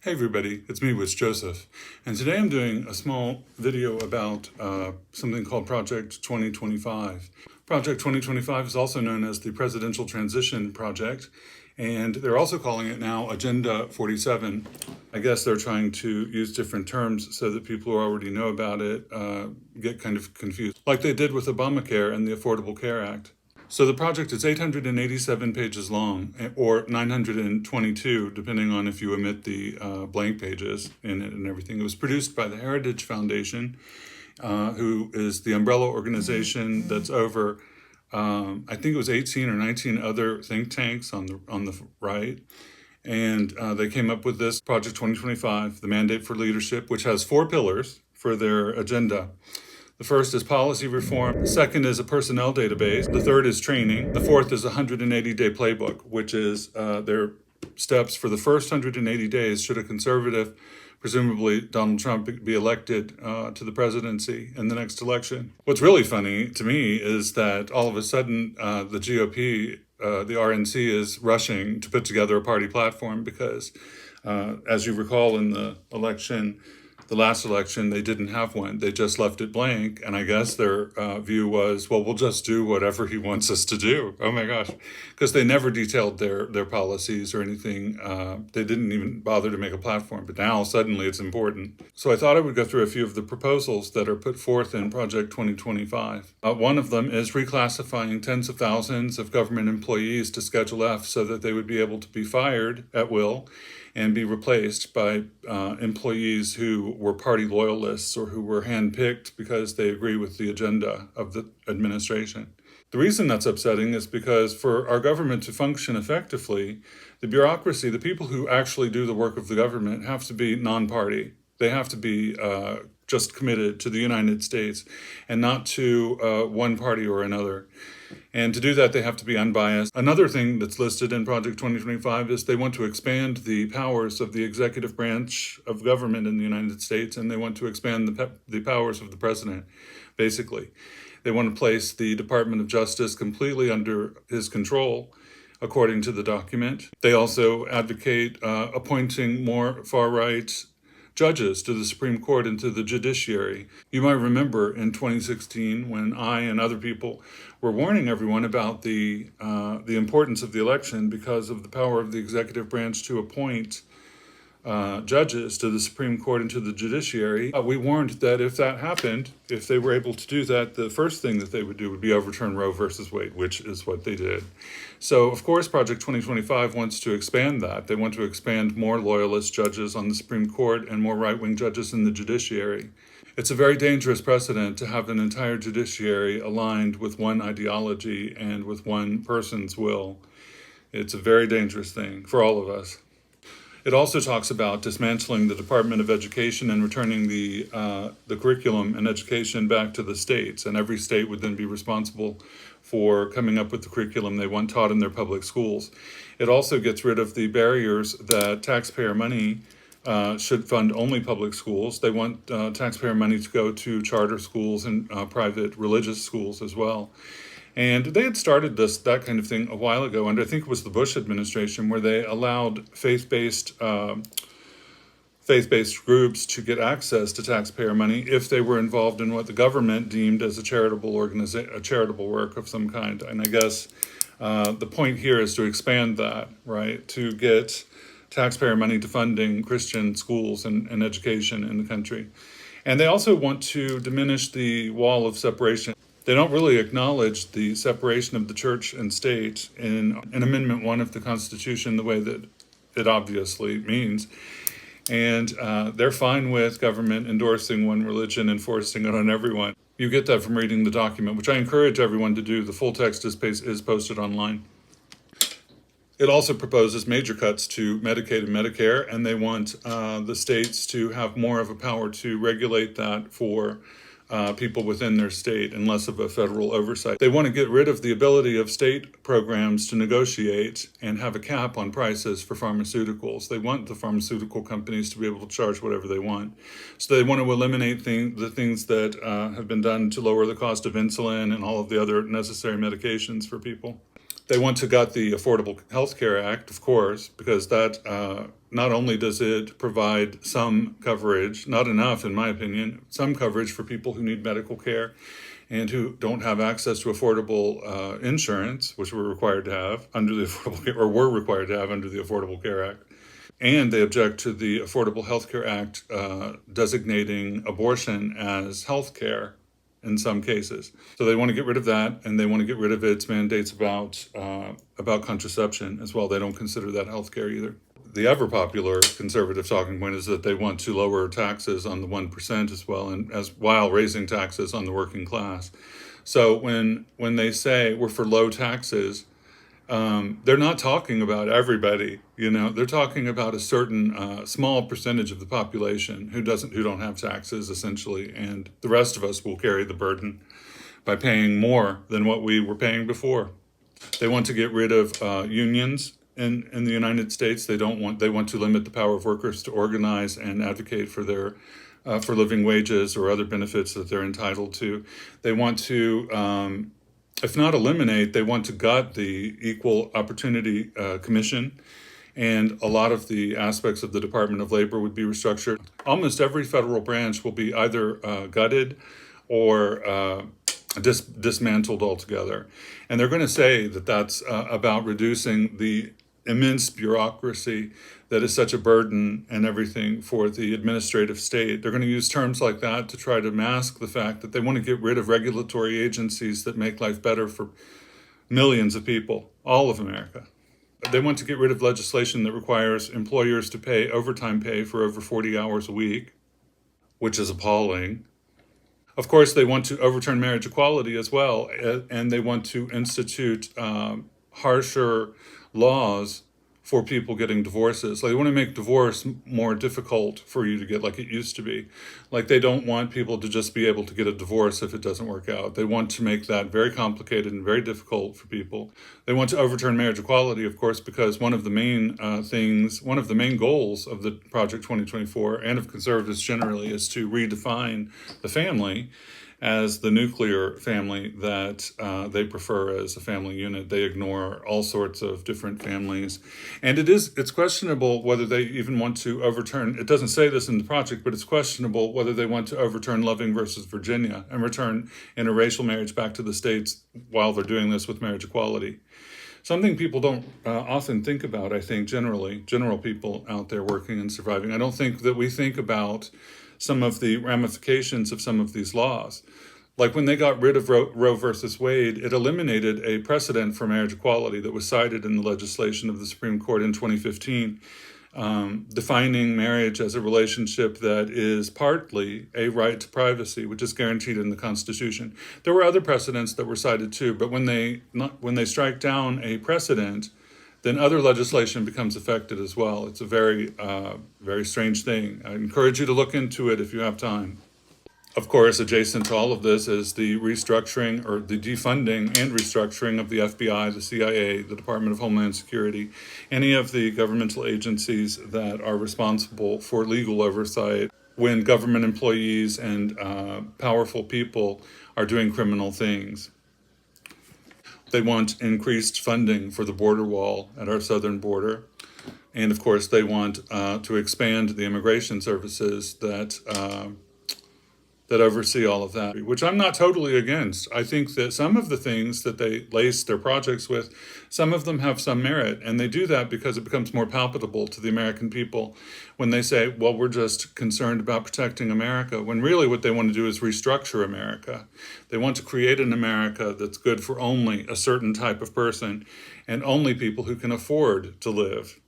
Hey everybody, it's me, Witch Joseph, and today I'm doing a small video about something called Project 2025. Project 2025 is also known as the Presidential Transition Project, and they're also calling it now Agenda 47. I guess they're trying to use different terms so that people who already know about it get kind of confused, like they did with Obamacare and the Affordable Care Act. So the project is 887 pages long, or 922, depending on if you omit the blank pages in it and everything. It was produced by the Heritage Foundation, who is the umbrella organization that's over, I think it was 18 or 19 other think tanks on the right. And they came up with this Project 2025, the Mandate for Leadership, which has 4 pillars for their agenda. The first is policy reform. The second is a personnel database. The third is training. The fourth is a 180-day playbook, which is their steps for the first 180 days should a conservative, presumably Donald Trump, be elected to the presidency in the next election. What's really funny to me is that all of a sudden the GOP, the RNC, is rushing to put together a party platform because, as you recall, in the last election, they didn't have one. They just left it blank. And I guess their view was, well, we'll just do whatever he wants us to do. Oh my gosh. Because they never detailed their policies or anything. They didn't even bother to make a platform. But now suddenly it's important. So I thought I would go through a few of the proposals that are put forth in Project 2025. One of them is reclassifying tens of thousands of government employees to Schedule F so that they would be able to be fired at will and be replaced by employees who were party loyalists or who were handpicked because they agree with the agenda of the administration. The reason that's upsetting is because for our government to function effectively, the bureaucracy, the people who actually do the work of the government, have to be non-party. They have to be just committed to the United States and not to one party or another. And to do that, they have to be unbiased. Another thing that's listed in Project 2025 is they want to expand the powers of the executive branch of government in the United States, and they want to expand the powers of the president, basically. They want to place the Department of Justice completely under his control, according to the document. They also advocate appointing more far-right judges to the Supreme Court and to the judiciary. You might remember in 2016 when I and other people were warning everyone about the importance of the election because of the power of the executive branch to appoint judges to the Supreme Court and to the judiciary. We warned that if that happened, if they were able to do that, the first thing that they would do would be overturn Roe versus Wade, which is what they did. So, of course, Project 2025 wants to expand that. They want to expand more loyalist judges on the Supreme Court and more right-wing judges in the judiciary. It's a very dangerous precedent to have an entire judiciary aligned with one ideology and with one person's will. It's a very dangerous thing for all of us. It also talks about dismantling the Department of Education and returning the curriculum and education back to the states, and every state would then be responsible for coming up with the curriculum they want taught in their public schools. It also gets rid of the barriers that taxpayer money should fund only public schools. They want taxpayer money to go to charter schools and private religious schools as well. And they had started that kind of thing a while ago, and I think it was the Bush administration, where they allowed faith-based groups to get access to taxpayer money if they were involved in what the government deemed as a charitable work of some kind. And I guess the point here is to expand that, right, to get taxpayer money to funding Christian schools and education in the country. And they also want to diminish the wall of separation. They don't really acknowledge the separation of the church and state in Amendment 1 of the Constitution the way that it obviously means. And they're fine with government endorsing one religion and forcing it on everyone. You get that from reading the document, which I encourage everyone to do. The full text is posted online. It also proposes major cuts to Medicaid and Medicare, and they want the states to have more of a power to regulate that for people within their state and less of a federal oversight. They want to get rid of the ability of state programs to negotiate and have a cap on prices for pharmaceuticals. They want the pharmaceutical companies to be able to charge whatever they want. So they want to eliminate the things that have been done to lower the cost of insulin and all of the other necessary medications for people. They want to gut the Affordable Health Care Act, of course, because that not only does it provide some coverage, not enough in my opinion, some coverage for people who need medical care and who don't have access to affordable insurance, which we're required to have under the Affordable Care, or were required to have under the Affordable Care Act. And they object to the Affordable Health Care Act designating abortion as health care in some cases. So they want to get rid of that, and they want to get rid of its mandates about contraception as well. They don't consider that health care either. The ever popular conservative talking point is that they want to lower taxes on the 1% as well, and while raising taxes on the working class. So when they say we're for low taxes, they're not talking about everybody. They're talking about a certain small percentage of the population who don't have taxes essentially, and the rest of us will carry the burden by paying more than what we were paying before. They want to get rid of unions in the United States. They want to limit the power of workers to organize and advocate for their for living wages or other benefits that they're entitled to. They want to if not eliminate, they want to gut the Equal Opportunity Commission, and a lot of the aspects of the Department of Labor would be restructured. Almost every federal branch will be either gutted or dismantled altogether. And they're going to say that that's about reducing the immense bureaucracy that is such a burden and everything for the administrative state. They're going to use terms like that to try to mask the fact that they want to get rid of regulatory agencies that make life better for millions of people, all of America. They want to get rid of legislation that requires employers to pay overtime pay for over 40 hours a week, which is appalling. Of course, they want to overturn marriage equality as well, and they want to institute harsher laws for people getting divorces. They want to make divorce more difficult for you to get, like it used to be. They don't want people to just be able to get a divorce if it doesn't work out. They want to make that very complicated and very difficult for people. They want to overturn marriage equality, of course, because one of the main goals of the Project 2024 and of conservatives generally is to redefine the family as the nuclear family that they prefer as a family unit. They ignore all sorts of different families. And it's questionable whether they even want to overturn, it doesn't say this in the project, but it's questionable whether they want to overturn Loving versus Virginia and return interracial marriage back to the states while they're doing this with marriage equality. Something people don't often think about, I think, general people out there working and surviving. I don't think that we think about some of the ramifications of some of these laws. Like when they got rid of Roe versus Wade, it eliminated a precedent for marriage equality that was cited in the legislation of the Supreme Court in 2015, defining marriage as a relationship that is partly a right to privacy, which is guaranteed in the Constitution. There were other precedents that were cited too, but when they strike down a precedent, then other legislation becomes affected as well. It's a very, very strange thing. I encourage you to look into it if you have time. Of course, adjacent to all of this is the restructuring or the defunding and restructuring of the FBI, the CIA, the Department of Homeland Security, any of the governmental agencies that are responsible for legal oversight when government employees and powerful people are doing criminal things. They want increased funding for the border wall at our southern border. And of course, they want to expand the immigration services that oversee all of that, which I'm not totally against. I think that some of the things that they lace their projects with, some of them have some merit, and they do that because it becomes more palpable to the American people when they say, well, we're just concerned about protecting America, when really what they want to do is restructure America. They want to create an America that's good for only a certain type of person and only people who can afford to live.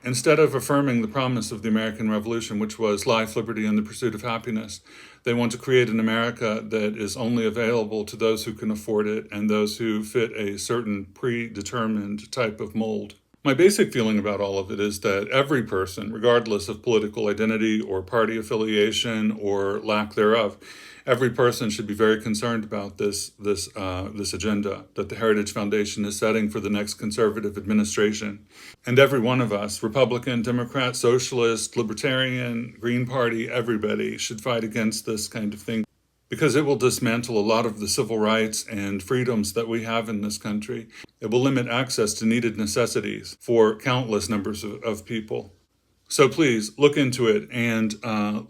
Instead of affirming the promise of the American Revolution, which was life, liberty, and the pursuit of happiness, they want to create an America that is only available to those who can afford it and those who fit a certain predetermined type of mold. My basic feeling about all of it is that every person, regardless of political identity or party affiliation or lack thereof, every person should be very concerned about this agenda that the Heritage Foundation is setting for the next conservative administration. And every one of us, Republican, Democrat, Socialist, Libertarian, Green Party, everybody should fight against this kind of thing because it will dismantle a lot of the civil rights and freedoms that we have in this country. It will limit access to needed necessities for countless numbers of people. So please look into it and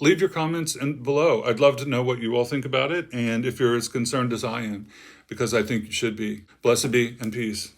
leave your comments below. I'd love to know what you all think about it and if you're as concerned as I am, because I think you should be. Blessed be and peace.